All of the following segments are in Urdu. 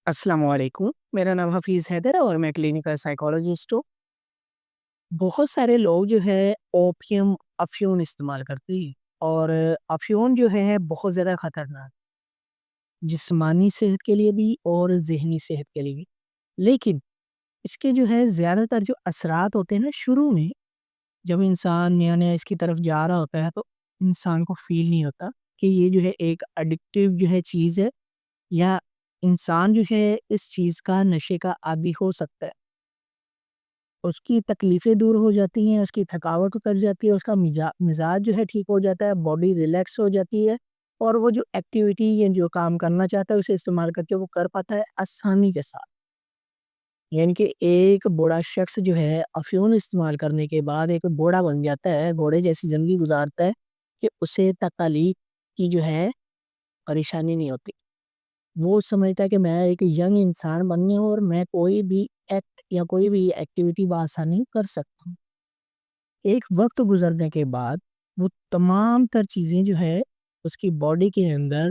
السلام علیکم، میرا نام حفیظ حیدر ہے اور میں کلینکل سائیکالوجسٹ ہوں۔ بہت سارے لوگ جو ہے اوپیم افیون استعمال کرتے ہیں، اور افیون جو ہے بہت زیادہ خطرناک، جسمانی صحت کے لیے بھی اور ذہنی صحت کے لیے بھی۔ لیکن اس کے جو ہے زیادہ تر جو اثرات ہوتے ہیں نا، شروع میں جب انسان نیا نیا اس کی طرف جا رہا ہوتا ہے تو انسان کو فیل نہیں ہوتا کہ یہ جو ہے ایک اڈکٹیو جو ہے چیز ہے، یا انسان جو ہے اس چیز کا نشے کا عادی ہو سکتا ہے۔ اس کی تکلیفیں دور ہو جاتی ہیں، اس کی تھکاوٹ اتر جاتی ہے، اس کا مزاج جو ہے ٹھیک ہو جاتا ہے، باڈی ریلیکس ہو جاتی ہے، اور وہ جو ایکٹیویٹی یا جو کام کرنا چاہتا ہے اسے استعمال کر کے وہ کر پاتا ہے آسانی کے ساتھ۔ یعنی کہ ایک بوڑھا شخص جو ہے افیون استعمال کرنے کے بعد ایک بوڑھا بن جاتا ہے، گھوڑے جیسی زندگی گزارتا ہے، کہ اسے تکالیف کی جو ہے پریشانی نہیں ہوتی۔ وہ سمجھتا ہے کہ میں ایک ینگ انسان بننے ہوں اور میں کوئی بھی ایکٹ یا کوئی بھی ایکٹیویٹی بآسانی کر سکتا ہوں۔ ایک وقت گزرنے کے بعد وہ تمام تر چیزیں جو ہے اس کی باڈی کے اندر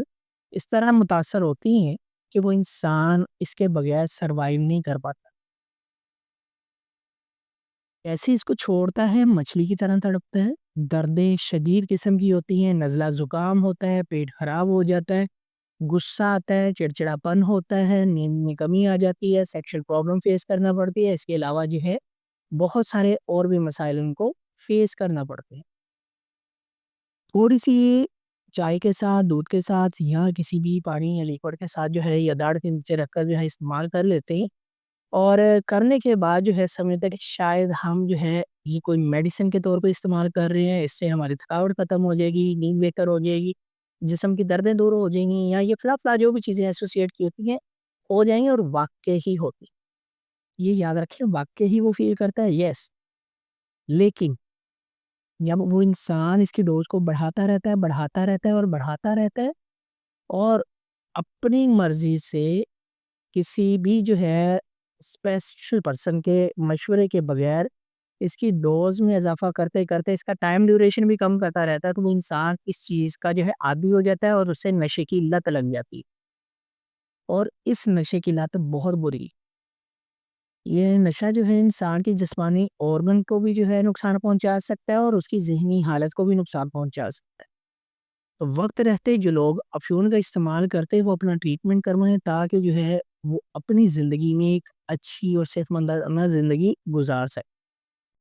اس طرح متاثر ہوتی ہیں کہ وہ انسان اس کے بغیر سروائیو نہیں کر پاتا۔ ایسے اس کو چھوڑتا ہے مچھلی کی طرح تڑپتا ہے، دردیں شدید قسم کی ہوتی ہیں، نزلہ زکام ہوتا ہے، پیٹ خراب ہو جاتا ہے، غصہ آتا ہے، چڑچڑاپن ہوتا ہے، نیند میں کمی آ جاتی ہے، سیکشل پرابلم فیس کرنا پڑتی ہے۔ اس کے علاوہ جو ہے بہت سارے اور بھی مسائل ان کو فیس کرنا پڑتے ہیں۔ تھوڑی سی چائے کے ساتھ، دودھ کے ساتھ، یا کسی بھی پانی یا لیکوڈ کے ساتھ جو ہے یا داڑھ کے نیچے رکھ کر جو ہے استعمال کر لیتے ہیں، اور کرنے کے بعد جو ہے سمجھتا ہے کہ شاید ہم جو ہے یہ کوئی میڈیسن کے طور پہ استعمال کر رہے ہیں، اس سے ہماری تھکاوٹ ختم ہو جائے گی، نیند بہتر ہو جائے گی، جسم کی دردیں دور ہو جائیں گی، یا یہ فلا فلا جو بھی چیزیں ایسوسیٹ کی ہوتی ہیں ہو جائیں گی، اور واقع ہی ہوتی ہیں۔ یہ یاد رکھیں، واقع ہی وہ فیل کرتا ہے، یس۔ لیکن جب وہ انسان اس کی ڈوز کو بڑھاتا رہتا ہے، بڑھاتا رہتا ہے اور بڑھاتا رہتا ہے، اور اپنی مرضی سے کسی بھی جو ہے اسپیشل پرسن کے مشورے کے بغیر اس کی ڈوز میں اضافہ کرتے کرتے اس کا ٹائم ڈیوریشن بھی کم کرتا رہتا ہے، تو وہ انسان اس چیز کا جو ہے عادی ہو جاتا ہے، اور اسے نشے کی لت لگ جاتی ہے۔ اور اس نشے کی لت بہت بری ہے۔ یہ نشہ جو ہے انسان کی جسمانی آرگن کو بھی جو ہے نقصان پہنچا سکتا ہے، اور اس کی ذہنی حالت کو بھی نقصان پہنچا سکتا ہے۔ تو وقت رہتے جو لوگ افیون کا استعمال کرتے ہیں وہ اپنا ٹریٹمنٹ کروائیں، تاکہ جو ہے وہ اپنی زندگی میں ایک اچھی اور صحت مند زندگی گزار سکیں۔